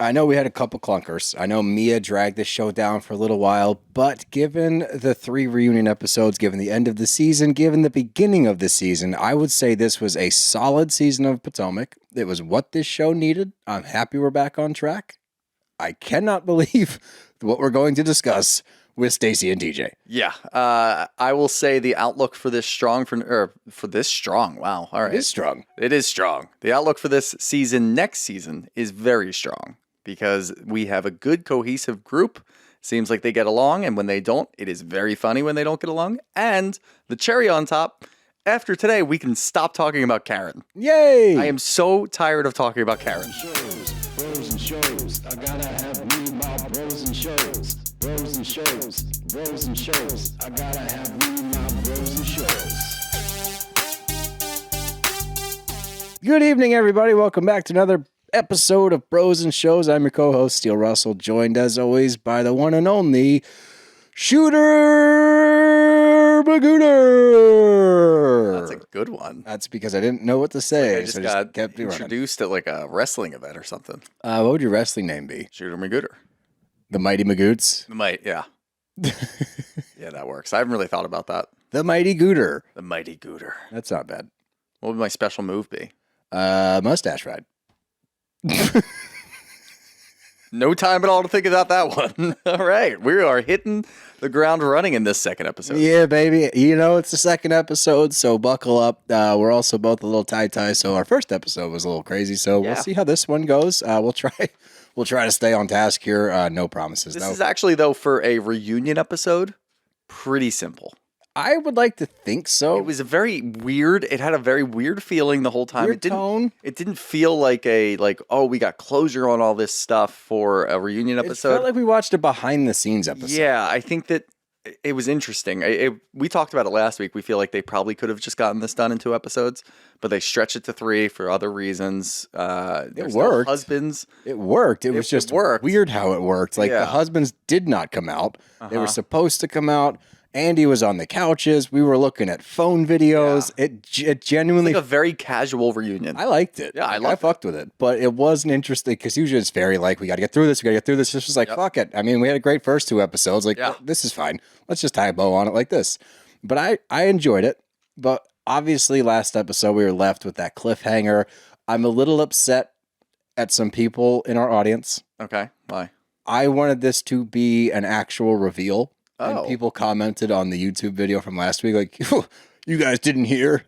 I know we had a couple clunkers. I know Mia dragged this show down for a little while, but given the 3 reunion episodes, given the end of the season, given the beginning of the season, I would say this was a solid season of Potomac. It was what this show needed. I'm happy we're back on track. I cannot believe what we're going to discuss with Stacy and TJ. Yeah, I will say the outlook for this strong. Wow, all right, It is strong. It is strong. The outlook for this season, next season, is very strong because we have a good cohesive group. Seems like they get along, and when they don't, it is very funny when they don't get along. And the cherry on top, after today, we can stop talking about Karen. Yay! I am so tired of talking about Karen. Bros and shows. I gotta have me my bros and shows. Bros and shows. Bros and shows. I gotta have me my bros and shows. Good evening, everybody. Welcome back to another episode of Bros and Shows. I'm your co-host, Steele Russell, joined as always by the one and only Shooter Magooter. That's a good one. That's because I didn't know what to say. I just got introduced at like a wrestling event or something. What would your wrestling name be? Shooter Magooter. The Mighty Magoots? The might, yeah. Yeah, that works. I haven't really thought about that. The Mighty Gooter. The Mighty Gooter. That's not bad. What would my special move be? Mustache ride. No time at all to think about that one. All right. We are hitting the ground running in this second episode. Yeah, baby. You know, it's the second episode, so buckle up. We're also both a little tie-tie, so our first episode was a little crazy, so We'll see how this one goes. We'll try to stay on task here. No promises, This though. is actually, though, for a reunion episode, pretty simple. I would like to think so. It was a very weird, it had a very weird feeling the whole time. Weird tone. It didn't feel like oh, we got closure on all this stuff for a reunion episode. It felt like we watched a behind-the-scenes episode. Yeah, I think that it was interesting. We talked about it last week. We feel like they probably could have just gotten this done in 2 episodes, but they stretched it to 3 for other reasons. It worked. Husbands. It worked. It was just weird how it worked. Like, the husbands did not come out. They were supposed to come out. Andy was on the couches. We were looking at phone videos. Yeah. It genuinely... It's like a very casual reunion. I liked it. Yeah, I fucked with it. But it wasn't interesting because usually it's very like, we got to get through this. This was like, fuck it. I mean, we had a great first 2 episodes. Like, this is fine. Let's just tie a bow on it like this. But I enjoyed it. But obviously last episode we were left with that cliffhanger. I'm a little upset at some people in our audience. Okay. Why? I wanted this to be an actual reveal. Oh. And people commented on the YouTube video from last week, like, you guys didn't hear.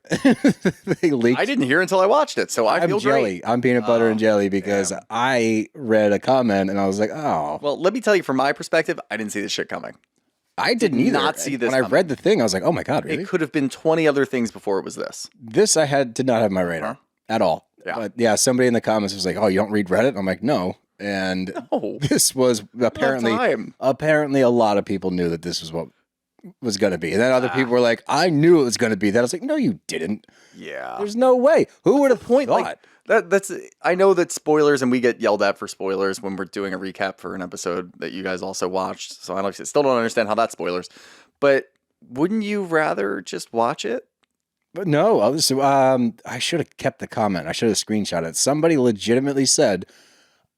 They leaked. I didn't hear until I watched it, so I feel great. I'm peanut butter and jelly because I read a comment and I was like, oh. Well, let me tell you from my perspective, I didn't see this shit coming. I didn't either. Not see this When I read the thing, I was like, oh my God, really? It could have been 20 other things before it was this. This did not have my radar at all. Yeah. But yeah, somebody in the comments was like, oh, you don't read Reddit? I'm like, no. And this was apparently a lot of people knew that this was what was going to be. And then other people were like, I knew it was going to be that. I was like, no, you didn't. Yeah. There's no way. Who would have thought? Like, that's I know that spoilers, and we get yelled at for spoilers when we're doing a recap for an episode that you guys also watched. So I still don't understand how that's spoilers. But wouldn't you rather just watch it? But no, I should have kept the comment. I should have screenshot it. Somebody legitimately said,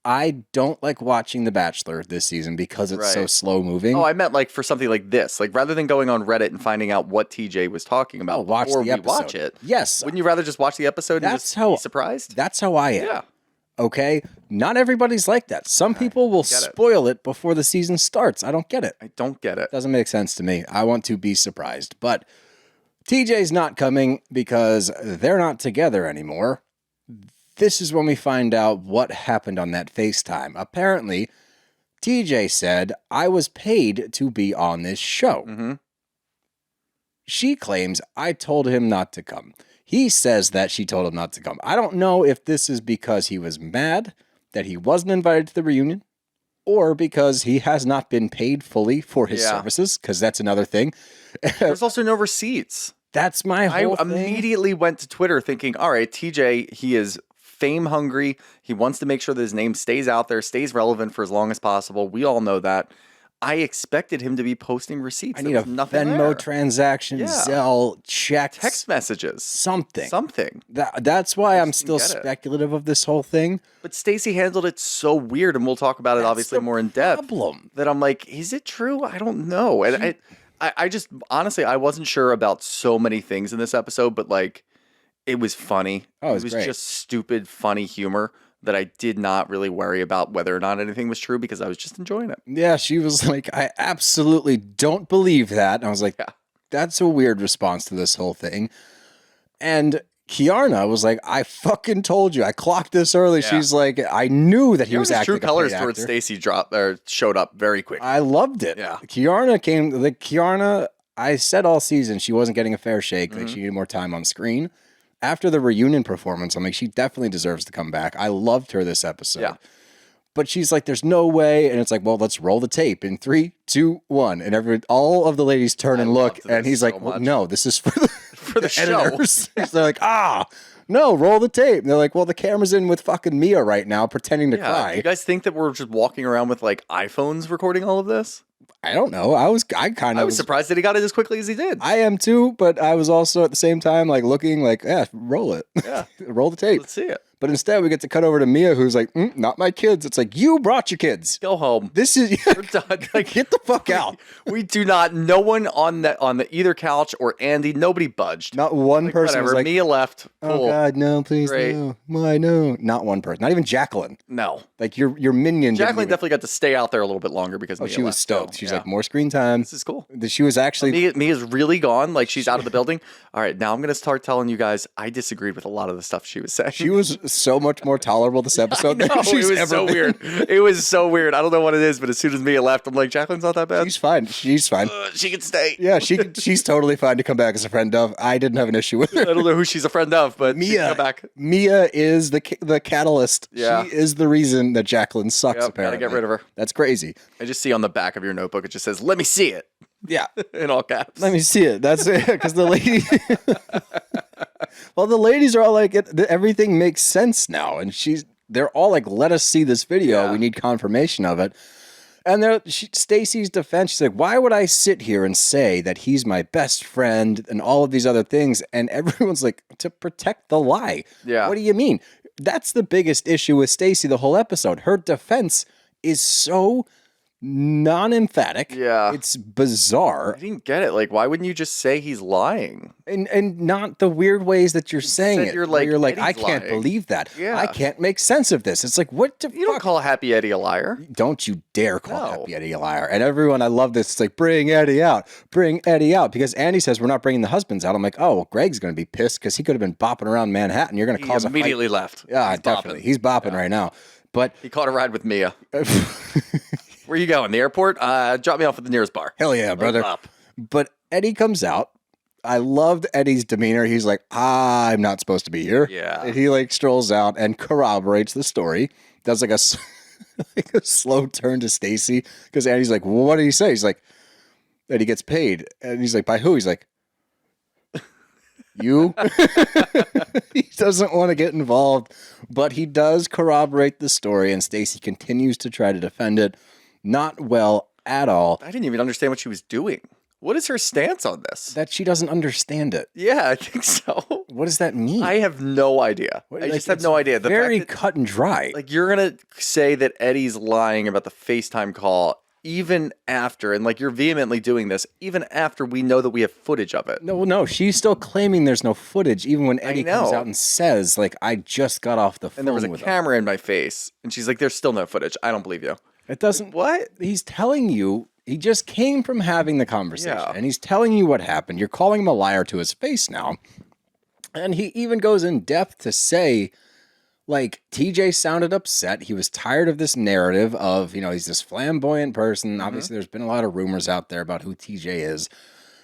I don't like watching The Bachelor this season because it's so slow moving. Oh, I meant like for something like this. Like rather than going on Reddit and finding out what TJ was talking about before we watch it. Yes. Wouldn't you rather just watch the episode and just be surprised? That's how I am. Yeah. Okay? Not everybody's like that. Some people will spoil it before the season starts. I don't get it. I don't get it. Doesn't make sense to me. I want to be surprised. But TJ's not coming because they're not together anymore. This is when we find out what happened on that FaceTime. Apparently, TJ said, I was paid to be on this show. Mm-hmm. She claims I told him not to come. He says that she told him not to come. I don't know if this is because he was mad that he wasn't invited to the reunion or because he has not been paid fully for his services, because that's another thing. There's also no receipts. That's my whole thing. I immediately went to Twitter thinking, all right, TJ, he is fame hungry. He wants to make sure that his name stays out there, stays relevant for as long as possible. We all know that. I expected him to be posting receipts. I need There a was nothing Venmo there. transaction, Yeah. Zelle, checks, Text messages. something. That's why I'm just still didn't get it. speculative of this whole thing. But Stacey handled it so weird, and we'll talk about it That's obviously the more in depth. problem. That I'm like, is it true? I don't know. And I just honestly, I wasn't sure about so many things in this episode, but like, it was funny. Oh, it was great. just stupid, funny humor that I did not really worry about whether or not anything was true because I was just enjoying it. Yeah, she was like, I absolutely don't believe that. And I was like, Yeah. that's a weird response to this whole thing. And Kiarna was like, I fucking told you. I clocked this early. Yeah. She's like, I knew that he was His acting true like a colors paid towards actor. Stacy showed up very quick. I loved it. Yeah. Kiarna, I said all season she wasn't getting a fair shake. Mm-hmm. Like she needed more time on screen. After the reunion performance, I'm like, she definitely deserves to come back. I loved her this episode. Yeah. But she's like, there's no way. And it's like, well, let's roll the tape in 3, 2, 1. And all of the ladies turn and look. loved And this he's like, so well, much. no, this is for the show. editors. They're like, no, roll the tape. And they're like, well, the camera's in with fucking Mia right now pretending to Yeah. cry. You guys think that we're just walking around with like iPhones recording all of this? I don't know. I was surprised that he got it as quickly as he did. I am too, but I was also at the same time like looking like, yeah, roll it. Yeah. Roll the tape. Let's see it. But instead we get to cut over to Mia who's like, not my kids. It's like, you brought your kids. Go home. This is We're done. Like, get the fuck out. we do not. No one on the either couch or Andy. Nobody budged. Not one person Whatever. was like, Mia left. oh Cool. God, no, please, Great. no. Why, no. Not one person. Not even Jacqueline. No. Like your minion. Jacqueline definitely got to stay out there a little bit longer because Mia she was left, stoked. so, She's yeah. like, more screen time. This is cool. She was actually. Mia's really gone. Like she's out of the building. All right, now I'm gonna start telling you guys I disagreed with a lot of the stuff she was saying. She was so much more tolerable this episode No, than she's it was ever so been. weird. It was so weird. I don't know what it is, but as soon as Mia left, I'm like, Jacqueline's not that bad. She's fine. She's fine. She can stay. Yeah, she's totally fine to come back as a friend of. I didn't have an issue with I her. don't know who she's a friend of, but she can Mia, come back. Mia is the catalyst. Yeah. She is the reason that Jacqueline sucks. Yep, apparently, gotta get rid of her. That's crazy. I just see on the back of your notebook, it just says, "Let me see it," Yeah, in all caps. let me see it. That's it. Because the lady, well, the ladies are all like, everything makes sense now, and they're all like, let us see this video. Yeah. We need confirmation of it. And Stacy's defense, she's like, why would I sit here and say that he's my best friend and all of these other things? And everyone's like, to protect the lie. Yeah. What do you mean? That's the biggest issue with Stacy the whole episode. Her defense is so non-emphatic. Yeah. It's bizarre. I didn't get it. Like, why wouldn't you just say he's lying? And not the weird ways that you're saying said it. you're where like, you're like, I Eddie's can't lying. believe that. Yeah. I can't make sense of this. It's like, what the You don't fuck? call Happy Eddie a liar. Don't you dare call No. Happy Eddie a liar. And everyone, I love this. It's like, bring Eddie out. Bring Eddie out. Because Andy says, we're not bringing the husbands out. I'm like, oh, well, Greg's going to be pissed because he could have been bopping around Manhattan. You're going to He cause immediately a fight. left. Yeah, He's definitely. bopping. He's bopping right now. But He caught a ride with Mia. Where you going? The airport? Drop me off at the nearest bar. hell yeah, brother. up. But Eddie comes out. I loved Eddie's demeanor. He's like, I'm not supposed to be here. Yeah. And he like strolls out and corroborates the story. Does like like a slow turn to Stacy because Andy's like, well, what did he say? He's like, that he gets paid. And he's like, by who? He's like, you. He doesn't want to get involved, but he does corroborate the story, and Stacy continues to try to defend it. Not well at all. I didn't even understand what she was doing. What is her stance on this? That she doesn't understand it. Yeah, I think so. What does that mean? I have no idea. I just have no idea. The Very fact that, cut and dry. like, you're gonna say that Eddie's lying about the FaceTime call even after, and like you're vehemently doing this even after we know that we have footage of it. No, she's still claiming there's no footage, even when Eddie comes know. out and says, like, I just got off the phone And there was a with him. camera in my face, and she's like, "There's still no footage. I don't believe you." It doesn't. What? He's telling you. He just came from having the conversation, Yeah. and he's telling you what happened. You're calling him a liar to his face now, and he even goes in depth to say, like, TJ sounded upset. He was tired of this narrative of, he's this flamboyant person. Obviously, there's been a lot of rumors out there about who TJ is.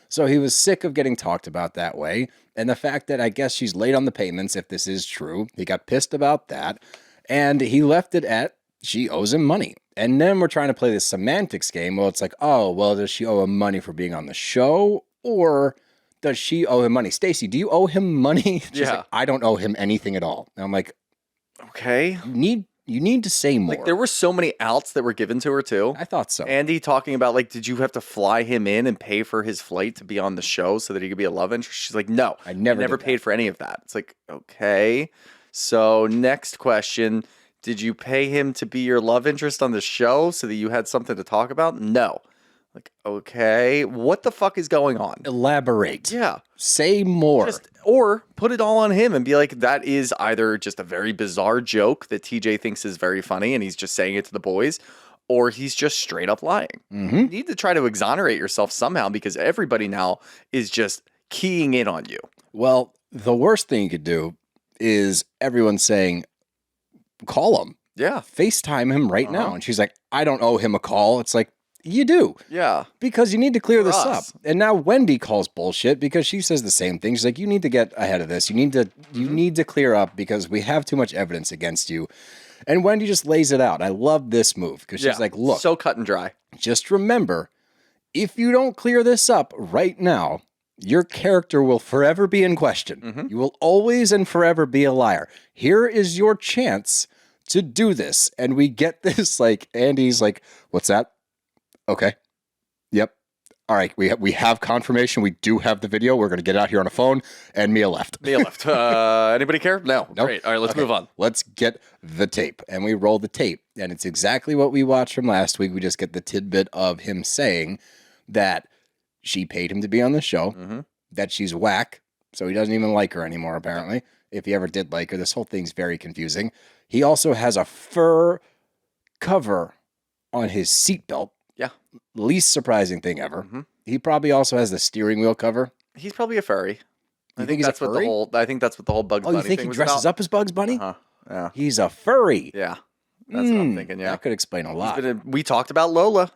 So he was sick of getting talked about that way. And the fact that I guess she's late on the payments, if this is true, he got pissed about that. And he left it at, she owes him money. And then we're trying to play this semantics game. Well, it's like, oh, well, does she owe him money for being on the show? Or does she owe him money? Stacy, do you owe him money? She's Yeah. like, I don't owe him anything at all. And I'm like, Okay. you You need to say more. Like, there were so many outs that were given to her, too. I thought so. Andy talking about, like, did you have to fly him in and pay for his flight to be on the show so that he could be a love interest? She's like, no, I never did paid that. for any of that. It's like, okay. So next question, did you pay him to be your love interest on the show so that you had something to talk about? No. Like, okay, what the fuck is going on? Elaborate. Yeah. Say more. Or put it all on him and be like, that is either just a very bizarre joke that TJ thinks is very funny and he's just saying it to the boys, or he's just straight up lying. You need to try to exonerate yourself somehow because everybody now is just keying in on you. Well, the worst thing you could do is everyone saying, call him. Yeah. FaceTime him right now. And she's like, I don't owe him a call. It's like, you do. Yeah. Because you need to clear this up. us. And now Wendy calls bullshit because she says the same thing. She's like, you need to get ahead of this. You need to clear up because we have too much evidence against you. And Wendy just lays it out. I love this move because she's like, look, so cut and dry. just remember, if you don't clear this up right now, your character will forever be in question. You will always and forever be a liar. Here is your chance to do this. And we get this, like, Andy's like, what's that? Okay. Yep. All right. We have confirmation. We do have the video. We're going to get it out here on a phone. And Mia left. Mia left. Anybody care? No. Nope. Great. All right, let's Okay, move on. Let's get the tape. And we roll the tape. And it's exactly what we watched from last week. We just get the tidbit of him saying that she paid him to be on the show, that she's whack, so he doesn't even like her anymore, apparently. If he ever did like her. This whole thing's very confusing. He also has a fur cover on his seatbelt. Yeah. Least surprising thing ever. He probably also has the steering wheel cover. He's probably a furry. You think he's a furry? I think that's what the whole Bugs Oh, Bunny you think thing he was dresses about. up as Bugs Bunny? Yeah. He's a furry. Yeah. That's what I'm thinking, yeah. That could explain a lot. We talked about Lola.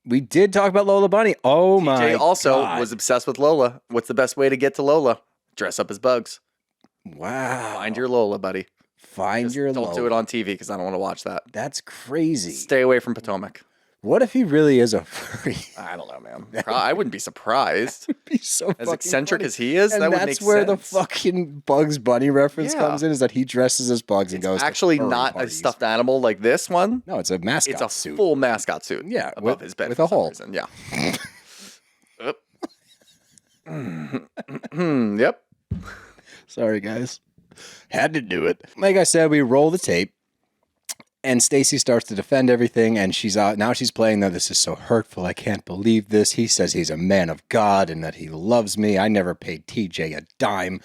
We did talk about Lola Bunny. Oh my TJ also God. was obsessed with Lola. What's the best way to get to Lola? Dress up as Bugs. Wow. Find your Lola, buddy. Find your Don't Lola. do it on TV because I don't want to watch that. That's crazy. Stay away from Potomac. What if he really is a furry? I don't know, man. I wouldn't be surprised. Be so As fucking eccentric funny. as he is, And that would that's make where the sense. fucking Bugs Bunny reference Yeah. comes in, is that he dresses as Bugs and goes Actually, to furry not parties. a stuffed animal like this one. No, it's a mascot It's a suit. full mascot suit. Yeah, above with- his bed with for a some hole. reason. Yeah. Yep. Sorry, guys. Had to do it. Like I said, we roll the tape, and Stacy starts to defend everything, and she's out. Now she's playing, though, this is so hurtful. I can't believe this. He says he's a man of God and that he loves me. I never paid TJ a dime.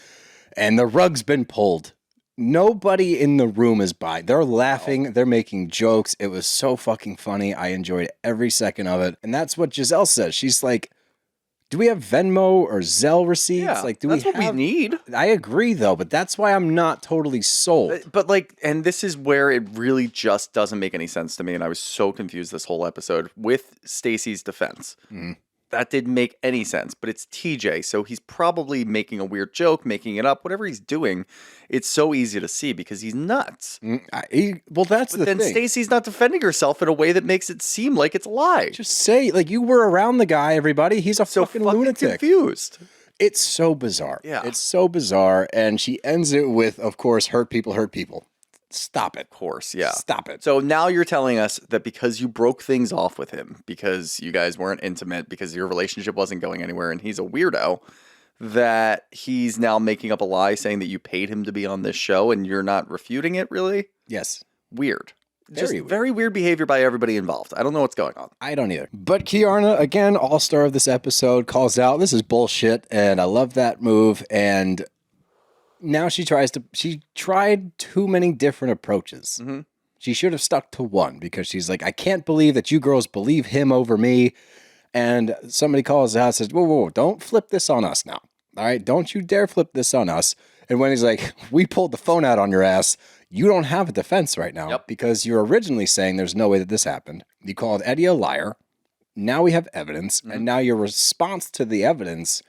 And the rug's been pulled. Nobody in the room is by. They're laughing. They're making jokes. It was so fucking funny. I enjoyed every second of it. And that's what Gizelle says. She's like, do we have Venmo or Zelle receipts? Yeah, Like, do that's we what have... we need. I agree, though, but that's why I'm not totally sold. But like, and this is where it really just doesn't make any sense to me. And I was so confused this whole episode with Stacy's defense. That didn't make any sense, but it's TJ. So he's probably making a weird joke, making it up, whatever he's doing. It's so easy to see because he's nuts. Well, that's But the then thing. Stacy's not defending herself in a way that makes it seem like it's a lie. Just say, like, you were around the guy, everybody. He's a so fucking lunatic. confused. It's so bizarre. Yeah. It's so bizarre. And she ends it with, of course, hurt people hurt people. Stop it. Of course, yeah. Stop it. So now you're telling us that because you broke things off with him, because you guys weren't intimate, because your relationship wasn't going anywhere, and he's a weirdo, that he's now making up a lie saying that you paid him to be on this show and you're not refuting it, really? Yes. Weird. Very weird. Very weird behavior by everybody involved. I don't know what's going on. I don't either. But Kiarna, again, all-star of this episode, calls out, this is bullshit, and I love that move, and now she tried too many different approaches. She should have stuck to one, because she's like, I can't believe that you girls believe him over me, and somebody calls out and says, whoa, don't flip this on us now, all right? Don't you dare flip this on us. And when he's like, we pulled the phone out on your ass, you don't have a defense right now, because you're originally saying there's no way that this happened. You called Eddie a liar. Now we have evidence, and now your response to the evidence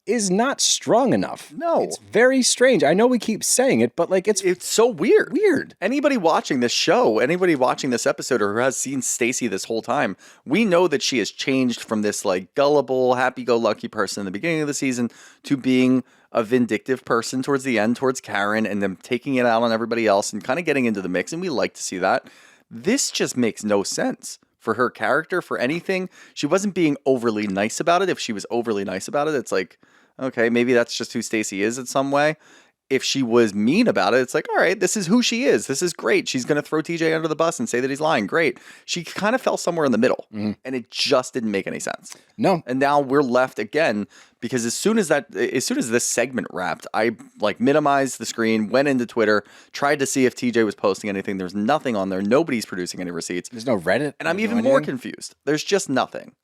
is not strong enough. No. It's very strange. I know we keep saying it, but like it's so weird. Weird. Anybody watching this show, anybody watching this episode or who has seen Stacy this whole time, we know that she has changed from this like gullible, happy-go-lucky person in the beginning of the season to being a vindictive person towards the end, towards Karen, and them taking it out on everybody else and kind of getting into the mix. And we like to see that. This just makes no sense for her character, for anything. She wasn't being overly nice about it. If she was overly nice about it, it's like, okay, maybe that's just who Stacy is in some way. If she was mean about it, it's like, all right, this is who she is. This is great. She's going to throw TJ under the bus and say that he's lying. Great. She kind of fell somewhere in the middle, and it just didn't make any sense. No. And now we're left again because as soon as this segment wrapped, I like minimized the screen, went into Twitter, tried to see if TJ was posting anything. There's nothing on there. Nobody's producing any receipts. There's no Reddit. And I'm even more confused. There's just nothing.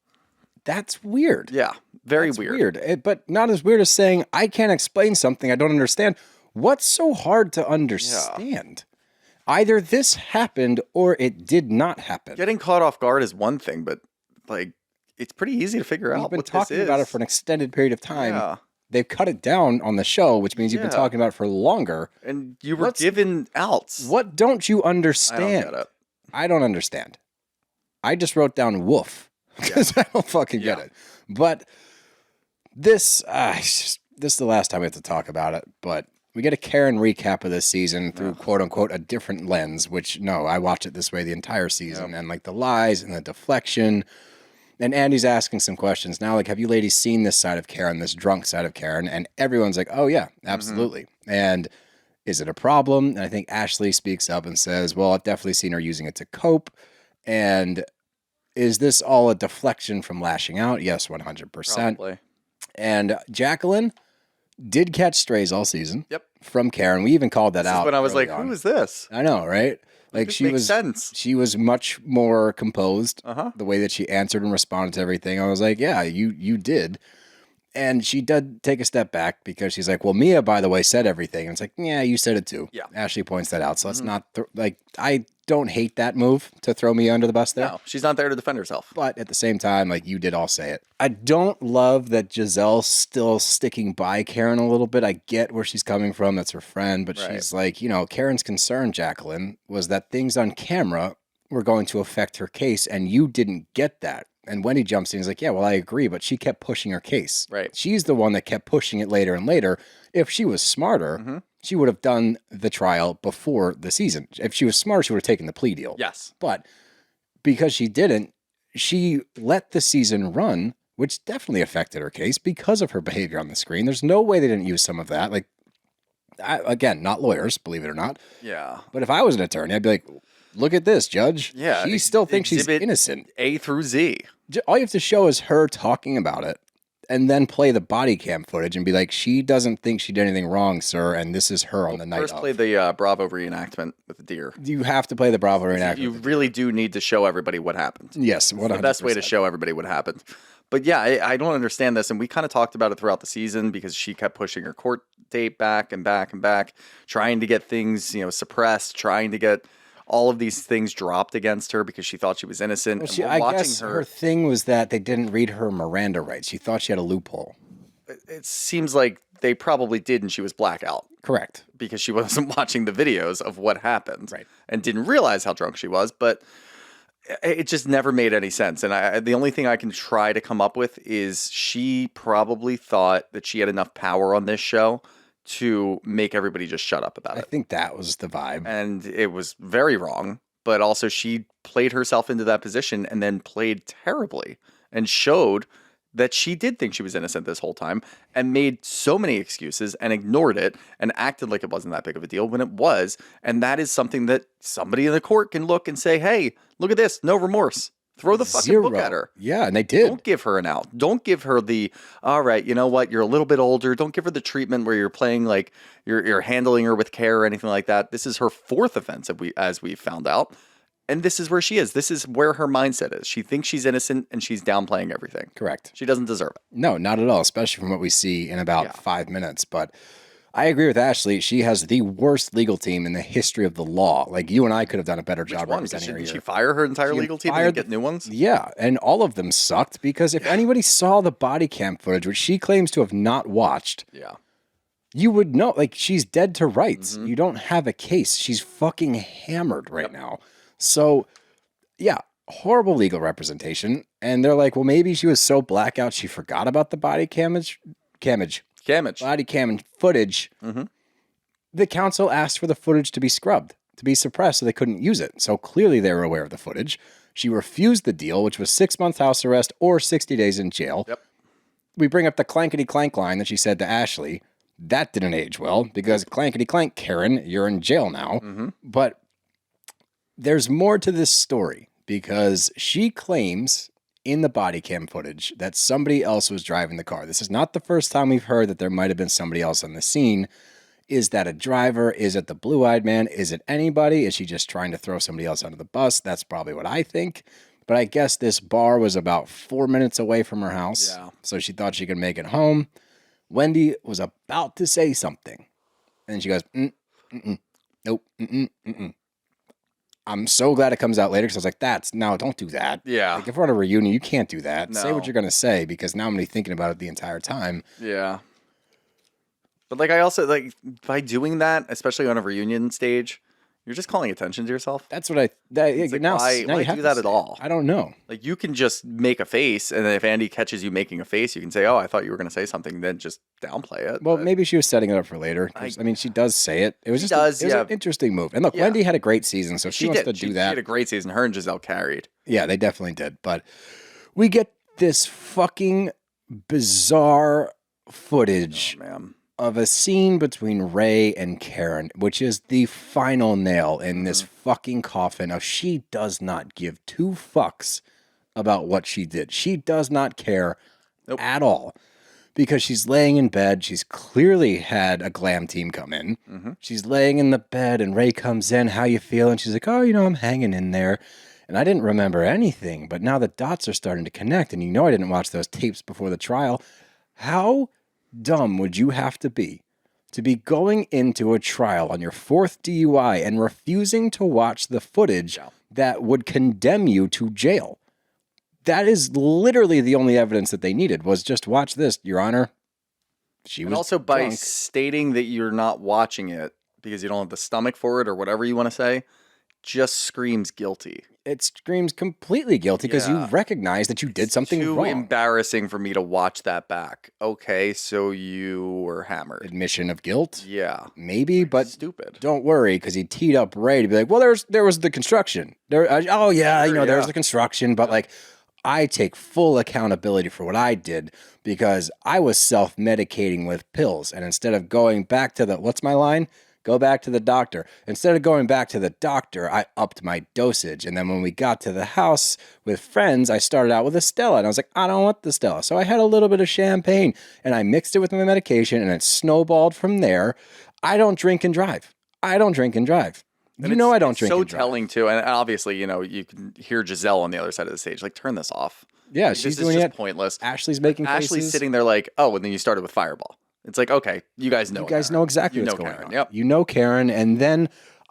That's weird. Yeah, That's weird. But not as weird as saying, I can't explain something I don't understand. What's so hard to understand? Yeah. Either this happened or it did not happen. Getting caught off guard is one thing, but like it's pretty easy to figure out what this is. We've been talking about it for an extended period of time. Yeah. They've cut it down on the show, which means you've been talking about it for longer. And you were given outs. What don't you understand? I don't get it. I don't understand. I just wrote down woof because I don't fucking get it. But this is the last time we have to talk about it, but we get a Karen recap of this season through quote unquote a different lens, which no, I watch it this way the entire season and like the lies and the deflection. And Andy's asking some questions now, like, have you ladies seen this side of Karen, this drunk side of Karen? And everyone's like, oh yeah, absolutely. And is it a problem? And I think Ashley speaks up and says, well, I've definitely seen her using it to cope. And is this all a deflection from lashing out? Yes, 100%. Probably. And Jacqueline did catch strays all season. Yep. From Karen. We even called that out. When I was like, who is this? I know, right? Like she was much more composed. The way that she answered and responded to everything. I was like, yeah, you did. And she did take a step back because she's like, well, Mia, by the way, said everything. And it's like, yeah, you said it too. Yeah. Ashley points that out. So let's not, I don't hate that move to throw Mia under the bus there. No, she's not there to defend herself. But at the same time, like, you did all say it. I don't love that Gizelle's still sticking by Karen a little bit. I get where she's coming from. That's her friend. But she's like, Karen's concern, Jacqueline, was that things on camera were going to affect her case. And you didn't get that. And Wendy jumps in and is like, yeah, well, I agree, but she kept pushing her case. Right. She's the one that kept pushing it later and later. If she was smarter, she would have done the trial before the season. If she was smarter, she would have taken the plea deal. Yes. But because she didn't, she let the season run, which definitely affected her case because of her behavior on the screen. There's no way they didn't use some of that. Like, again, not lawyers, believe it or not. Yeah. But if I was an attorney, I'd be like, look at this, Judge. Yeah. She still thinks she's innocent. A through Z. All you have to show is her talking about it and then play the body cam footage and be like, she doesn't think she did anything wrong, sir, and this is her on the night First of. play the Bravo reenactment with the deer. You have to play the Bravo reenactment. You really do need to show everybody what happened. Yes, 100%. It's the best way to show everybody what happened. But yeah, I don't understand this, and we kind of talked about it throughout the season because she kept pushing her court date back and back and back, trying to get things, suppressed, trying to get all of these things dropped against her because she thought she was innocent. Well, I guess her thing was that they didn't read her Miranda rights. She thought she had a loophole. It seems like they probably did, and she was blackout. Correct. Because she wasn't watching the videos of what happened. Right. And didn't realize how drunk she was, but it just never made any sense. And the only thing I can try to come up with is she probably thought that she had enough power on this show to make everybody just shut up about it. I think that was the vibe. And it was very wrong, but also she played herself into that position and then played terribly and showed that she did think she was innocent this whole time and made so many excuses and ignored it and acted like it wasn't that big of a deal when it was. And that is something that somebody in the court can look and say, hey, look at this, no remorse. Throw the fucking book at her. Yeah, and they did. Don't give her an out. Don't give her the, all right, you know what, you're a little bit older. Don't give her the treatment where you're playing like you're handling her with care or anything like that. This is her fourth offense, as we found out. And this is where she is. This is where her mindset is. She thinks she's innocent and she's downplaying everything. Correct. She doesn't deserve it. No, not at all, especially from what we see in about 5 minutes. But I agree with Ashley. She has the worst legal team in the history of the law. Like, you and I could have done a better job representing her. Did she fire her entire legal team and get new ones? Yeah, and all of them sucked because if anybody saw the body cam footage, which she claims to have not watched, you would know. Like, she's dead to rights. You don't have a case. She's fucking hammered right now. So, yeah, horrible legal representation. And they're like, well, maybe she was so blackout she forgot about the body camage. Camage. body cam footage, Mm-hmm. the council asked for the footage to be scrubbed, to be suppressed so they couldn't use it. So clearly they were aware of the footage. She refused the deal, which was 6 months house arrest or 60 days in jail. Yep. We bring up the clankety clank line that she said to Ashley. That didn't age well because clankety clank, Karen, you're in jail now. Mm-hmm. But there's more to this story because she claims in the body cam footage that somebody else was driving the car. This is not the first time we've heard that there might have been somebody else on the scene. Is that a driver? Is it the blue-eyed man? Is it anybody? Is she just trying to throw somebody else under the bus? That's probably what I think. But I guess this bar was about 4 minutes away from her house. Yeah. So she thought she could make it home. Wendy was about to say something. And then she goes, nope, I'm so glad it comes out later because I was like, no, don't do that. Yeah. Like if we're on a reunion, you can't do that. Say No. what you're going to say because now I'm going to be thinking about it the entire time. Yeah. But like I also like by doing that, especially on a reunion stage, you're just calling attention to yourself. That's what It's like, why you have do to that say at all? it. I don't know. Like you can just make a face, and then if Andy catches you making a face, you can say, "Oh, I thought you were going to say something." Then just downplay it. Well, but- maybe she was setting it up for later. I mean, she does say it. It was She just does, it was yeah. an interesting move. And look, Yeah. Wendy had a great season, so if she wants did. to do She that. had a great season. Her and Gizelle carried. Yeah, they definitely did. But we get this fucking bizarre footage Oh, man. of a scene between Ray and Karen, which is the final nail in this fucking coffin of she does not give two fucks about what she did. She does not care at all because she's laying in bed. She's clearly had a glam team come in. She's laying in the bed and Ray comes in. How you feeling? She's like, oh, I'm hanging in there. And I didn't remember anything, but now the dots are starting to connect. And I didn't watch those tapes before the trial. How dumb would you have to be going into a trial on your fourth DUI and refusing to watch the footage that would condemn you to jail? That is literally the only evidence that they needed was just watch this, Your Honor. She And was also by drunk. stating that you're not watching it because you don't have the stomach for it or whatever you want to say, just screams guilty. It screams completely guilty because you Yeah. recognize that you did something Too wrong. embarrassing for me to watch that back. Okay, so you were hammered. Admission of guilt, Yeah. maybe, but Stupid. don't worry, because he teed up Ray to be like, well, there was the construction. There's the construction, but like, I take full accountability for what I did because I was self-medicating with pills, and instead of going back to what's my line? Go back to the doctor. Instead of going back to the doctor, I upped my dosage. And then when we got to the house with friends, I started out with a Stella. And I was like, I don't want the Stella. So I had a little bit of champagne and I mixed it with my medication and it snowballed from there. I don't drink and drive. I don't drink and drive. And I don't it's drink so and drive. telling too. And obviously, you can hear Gizelle on the other side of the stage. Like, turn this off. Yeah, Like, she's this doing is just it. pointless. Ashley's making Ashley's faces. sitting there like, oh, and then you started with Fireball. It's like, okay, you guys know. You guys Karen. know exactly You what's know going Karen. on. Yep. You know Karen, and then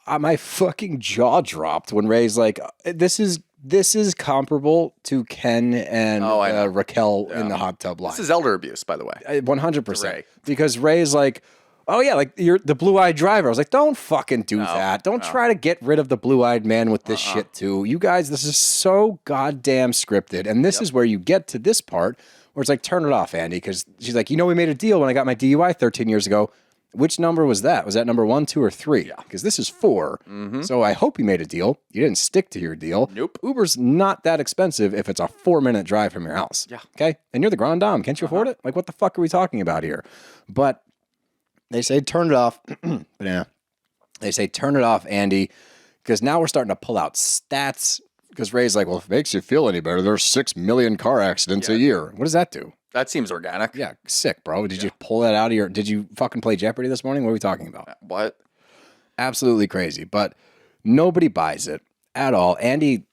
my fucking jaw dropped when Ray's like, "This is comparable to Ken and Oh, I know. Raquel in the hot tub line." This is elder abuse, by the way. 100%. Ray. Because Ray's like, "Oh yeah, like you're the blue-eyed driver." I was like, "Don't fucking do that. Don't try to get rid of the blue-eyed man with this shit too. You guys, this is so goddamn scripted." And this is where you get to this part where it's like, turn it off, Andy, because she's like, we made a deal when I got my DUI 13 years ago. Which number was that? Was that number 1, 2, or 3? Yeah. Because this is 4. So I hope you made a deal. You didn't stick to your deal. Nope. Uber's not that expensive if it's a 4-minute drive from your house. Yeah. Okay? And you're the Grand Dame. Can't you afford it? Like, what the fuck are we talking about here? But they say, turn it off. Banana. They say, turn it off, Andy, because now we're starting to pull out stats. Because Ray's like, well, if it makes you feel any better, there's 6 million car accidents a year. What does that do? That seems organic. Yeah, sick, bro. Did you pull that out of your... Did you fucking play Jeopardy this morning? What are we talking about? What? Absolutely crazy. But nobody buys it at all. Andy...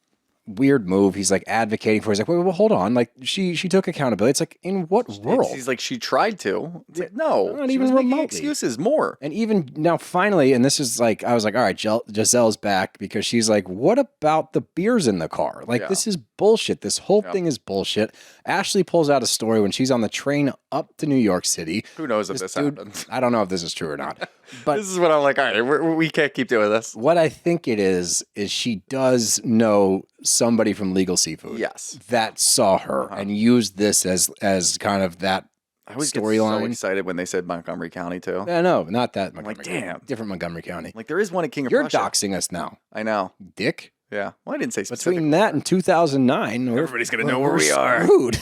Weird move. He's like advocating for. He's like, wait, hold on. Like she took accountability. It's like, in what world? He's like, she tried to. It's like, no, Not she even was making remotely. excuses more. And even now, finally, and this is like, I was like, all right, Giselle's back because she's like, what about the beers in the car? Like, this is bullshit. This whole thing is bullshit. Ashley pulls out a story when she's on the train up to New York City. Who knows if this happened? I don't know if this is true or not. But This is what I'm like, all right, we can't keep doing this. what I think it is she does know somebody from Legal Seafood. Yes. That saw her and used this as kind of that I always get so storyline. excited when they said Montgomery County too. Yeah, no, not that. I'm Montgomery like, County. damn. Different Montgomery County. Like there is one at King of You're Prussia. doxing us now, I know. dick. Yeah. Well, I didn't say specific. Between that and 2009, Everybody's gonna know where we are. Screwed.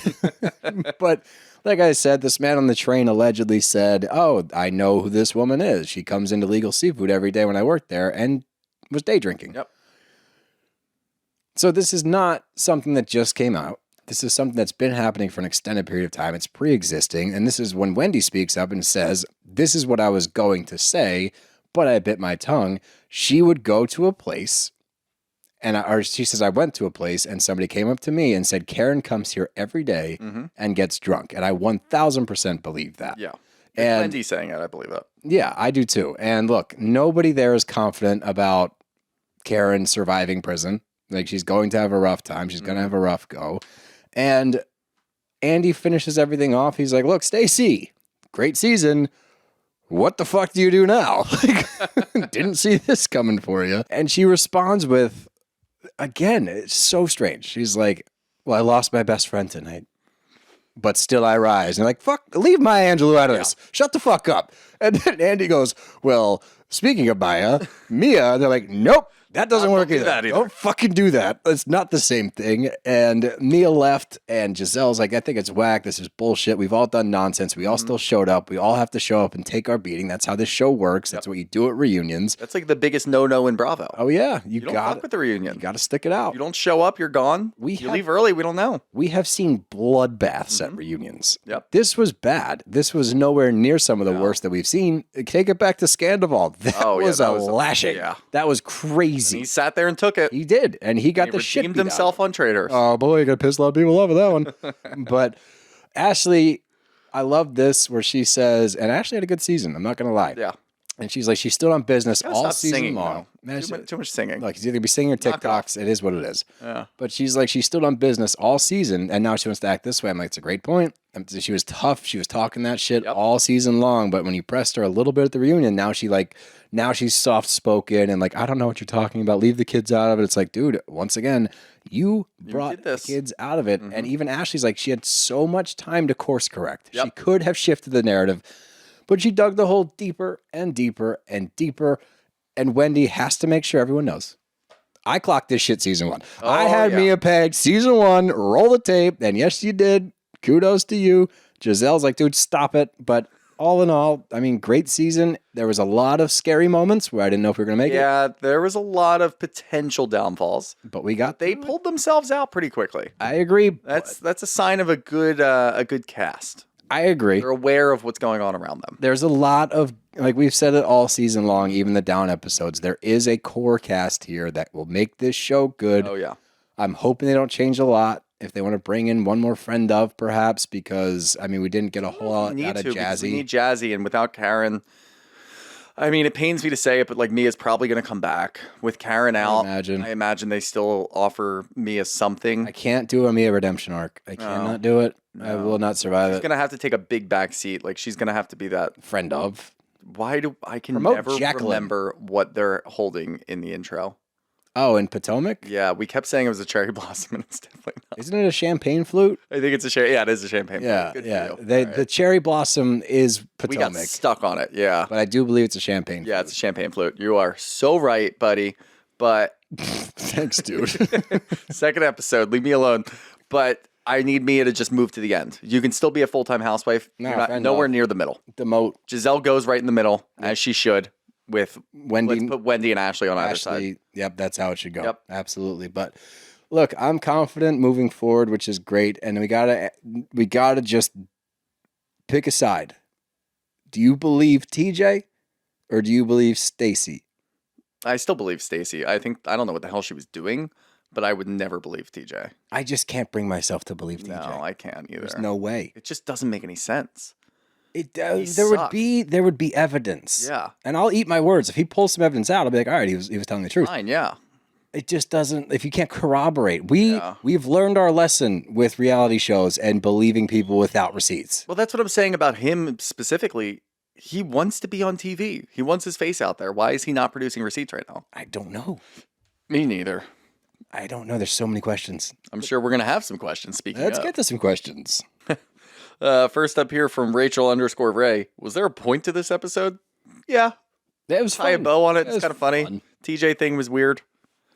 But like I said, this man on the train allegedly said, "Oh, I know who this woman is. She comes into Legal Seafood every day when I worked there and was day drinking." Yep. So this is not something that just came out. This is something that's been happening for an extended period of time. It's pre-existing, and this is when Wendy speaks up and says, "This is what I was going to say, but I bit my tongue." She would go to a place. Or she says, I went to a place and somebody came up to me and said, Karen comes here every day and gets drunk. And I 1000% believe that. Yeah. And Wendy saying it, I believe it. yeah, I do too. And look, nobody there is confident about Karen surviving prison. Like she's going to have a rough time. She's going to have a rough go. And Andy finishes everything off. He's like, look, Stacy, great season. What the fuck do you do now? Like, didn't see this coming for you. And she responds with, again, it's so strange. She's like, well, I lost my best friend tonight, but still I rise. And like, fuck, leave Maya Angelou out of this. Shut the fuck up. And then Andy goes, well, speaking of Maya, Mia, they're like, nope. That doesn't work either. Don't fucking do that. It's not the same thing. And Mia left, and Giselle's like, I think it's whack. This is bullshit. We've all done nonsense. We all still showed up. We all have to show up and take our beating. That's how this show works. That's what you do at reunions. That's like the biggest no-no in Bravo. Oh, yeah. You don't fuck with the reunion. You got to stick it out. You don't show up, you're gone. You leave early, we don't know. We have seen bloodbaths at reunions. Yep. This was bad. This was nowhere near some of the worst that we've seen. Take it back to Scandival. That was a lashing. That was crazy. And he sat there and took it. He did, and he got the shit redeemed beat himself out. on Traders. Oh boy, you got pissed a lot of people off of that one. But Ashley, I love this where she says, and Ashley had a good season. I'm not gonna lie. Yeah. And she's like, she stood on business all Stop season singing, long. though. Too much singing. Look, he's either gonna be singing or Knock it off. TikToks. It is what it is. Yeah. But she's like, she stood on business all season, and now she wants to act this way. I'm like, it's a great point. She was tough. She was talking that shit all season long. But when you pressed her a little bit at the reunion, now she's soft spoken and like, I don't know what you're talking about. Leave the kids out of it. It's like, dude, once again, you brought the kids out of it. And even Ashley's like, she had so much time to course correct. She could have shifted the narrative, but she dug the hole deeper and deeper and deeper. And Wendy has to make sure everyone knows. I clocked this shit season 1. I had Mia pegged season 1, roll the tape, and yes, you did. Kudos to you. Giselle's like, dude, stop it. But all in all, I mean, great season. There was a lot of scary moments where I didn't know if we were going to make it. Yeah, there was a lot of potential downfalls. But we got They pulled themselves out pretty quickly. I agree. That's a sign of a good cast. I agree. They're aware of what's going on around them. There's a lot of, like we've said it all season long, even the down episodes, there is a core cast here that will make this show good. Oh, yeah. I'm hoping they don't change a lot. If they want to bring in one more friend of, perhaps, because, I mean, we didn't get a whole lot out of Jazzy. We need Jazzy, and without Karen, I mean, it pains me to say it, but like Mia's probably going to come back. With Karen out, I imagine they still offer Mia something. I can't do a Mia redemption arc. I cannot do it. No. I will not survive She's going to have to take a big back seat. Like, she's going to have to be that friend of. Why do I can Promote never Jacqueline. remember what they're holding in the intro? Oh, in Potomac? Yeah, we kept saying it was a cherry blossom, and it's definitely not. Isn't it a champagne flute? I think it's a cherry. Yeah, it is a champagne yeah, flute. Good yeah. for you. The cherry blossom is Potomac. We got stuck on it, yeah. But I do believe it's a champagne flute. Yeah, it's a champagne flute. You are so right, buddy. But thanks, dude. Second episode, leave me alone. But I need Mia to just move to the end. You can still be a full-time housewife. No, You're not, nowhere near the middle. Demote. Giselle goes right in the middle, as she should. With Wendy, let's put Wendy and Ashley on either side. Yep, that's how it should go. Yep. Absolutely. But look, I'm confident moving forward, which is great. And we gotta just pick a side. Do you believe TJ or do you believe Stacy? I still believe Stacy. I don't know what the hell she was doing, but I would never believe TJ. I just can't bring myself to believe TJ. No, I can't either. There's no way. It just doesn't make any sense. It there would be evidence. Yeah. And I'll eat my words. If he pulls some evidence out, I'll be like, all right, he was telling the truth. Fine, yeah. It just doesn't, if you can't corroborate. We've learned our lesson with reality shows and believing people without receipts. Well, that's what I'm saying about him specifically. He wants to be on TV. He wants his face out there. Why is he not producing receipts right now? I don't know. Me neither. I don't know. There's so many questions. I'm sure we're going to have some questions. Let's get to some questions. First up here from Rachel_Ray. Was there a point to this episode? Yeah. It was Tie a fun. bow on it. It It's was kind of funny. fun. TJ thing was weird.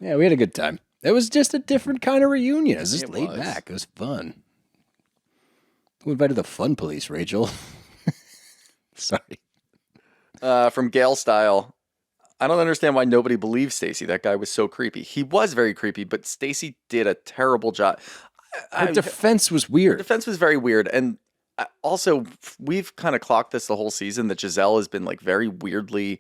Yeah, we had a good time. It was just a different kind of reunion. It was just It laid was. back. It was fun. Who invited the fun police, Rachel? Sorry. From Gale Style. I don't understand why nobody believes Stacy. That guy was so creepy. He was very creepy, but Stacy did a terrible job. Her defense was weird. Defense was very weird, and also we've kind of clocked this the whole season that Gizelle has been like very weirdly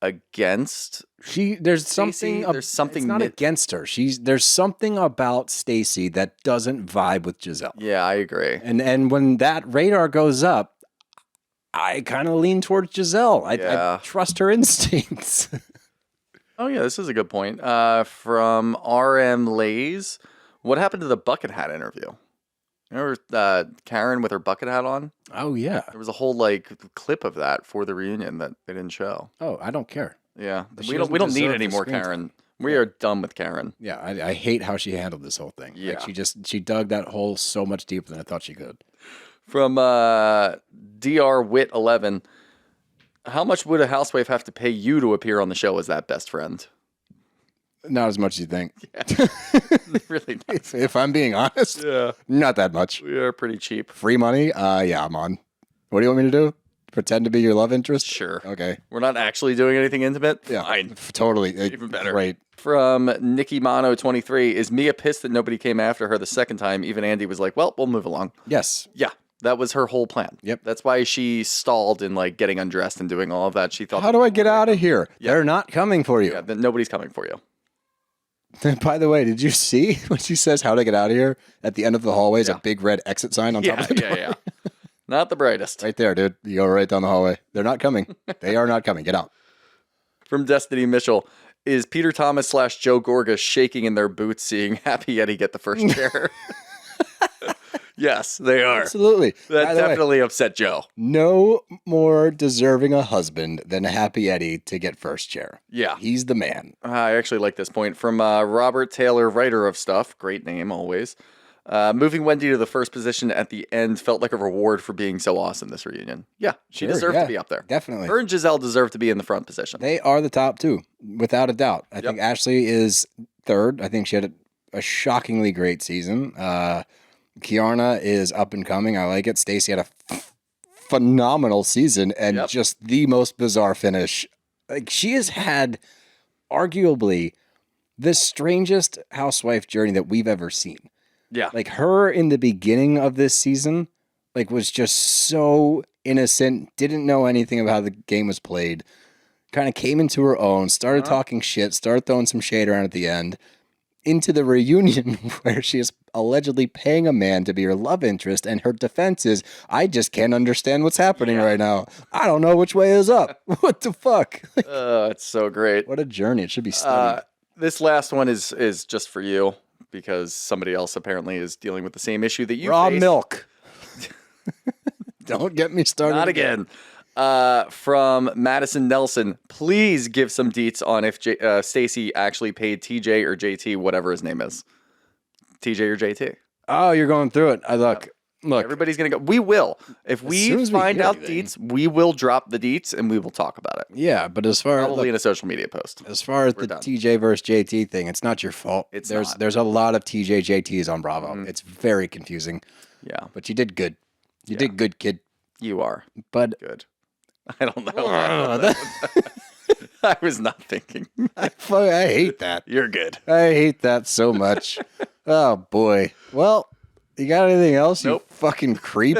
against. There's something. There's something It's not against her. There's something about Stacy that doesn't vibe with Gizelle. Yeah, I agree. And when that radar goes up, I kind of lean towards Gizelle. I trust her instincts. Oh yeah, this is a good point. From RM Lays, what happened to the bucket hat interview? Remember Karen with her bucket hat on? Oh yeah. There was a whole like clip of that for the reunion that they didn't show. Oh, I don't care. Yeah, She we doesn't don't need deserve any the more screen time. Karen. We are done with Karen. Yeah, I hate how she handled this whole thing. Yeah. Like she dug that hole so much deeper than I thought she could. From Dr. Wit 11, how much would a housewife have to pay you to appear on the show as that best friend? Not as much as you think. Really not. If I'm being honest, Yeah, not that much. we are pretty cheap. Free money? Yeah, I'm on. What do you want me to do? Pretend to be your love interest? Sure. Okay. We're not actually doing anything intimate? Yeah. Fine. Totally. Even better. Great. From Nikki Mano 23, is Mia pissed that nobody came after her the second time? Even Andy was like, well, we'll move along. Yes. Yeah, that was her whole plan. Yep. That's why she stalled in like getting undressed and doing all of that. She thought, How do I get out of here? They're not coming for you. yeah, that nobody's coming for you. By the way, did you see when she says how to get out of here? At the end of the hallway is Yeah. a big red exit sign on top Yeah, of the door. yeah. Not the brightest. Right there, dude. You go right down the hallway. They're not coming. They are not coming. Get out. From Destiny Mitchell, is Peter Thomas / Joe Gorga shaking in their boots seeing Happy Eddie get the first chair? Yes, they are. Absolutely. That By the way, definitely upset Joe. no more deserving a husband than Happy Eddie to get first chair. Yeah. He's the man. I actually like this point. From Robert Taylor, writer of stuff. Great name, always. Moving Wendy to the first position at the end felt like a reward for being so awesome this reunion. Yeah, she Sure, deserved yeah, to be up there. definitely. Her and Gizelle deserve to be in the front position. They are the top two, without a doubt. I think Ashley is third. I think she had a shockingly great season. Kiarna is up and coming. I like it. Stacey had a phenomenal season and just the most bizarre finish. Like she has had arguably the strangest housewife journey that we've ever seen. Yeah. Like her in the beginning of this season, like was just so innocent, didn't know anything about how the game was played, kind of came into her own, started talking shit, started throwing some shade around at the end, into the reunion where she is allegedly paying a man to be her love interest, and her defense is, I just can't understand what's happening right now. I don't know which way is up. What the fuck? It's so great. What a journey. It should be studied. This last one is just for you because somebody else apparently is dealing with the same issue that you Raw faced. milk. Don't get me started. Not again. From Madison Nelson, please give some deets on if Stacy actually paid TJ or JT, whatever his name is. TJ or JT. Oh, you're going through it. Look. Everybody's going to go. We will. If soon we as we find hear out anything. deets, we will drop the deets and we will talk about it. Yeah, but as far Probably in a social media post. as the done. TJ versus JT thing, it's not your fault. It's there's not. there's a lot of TJ JTs on Bravo. It's very confusing. Yeah, But you did good. You did good, kid. you are But good. I don't know. I was not thinking. I hate that. You're good. I hate that so much. Oh boy. Well, you got anything else? Nope. You fucking creep.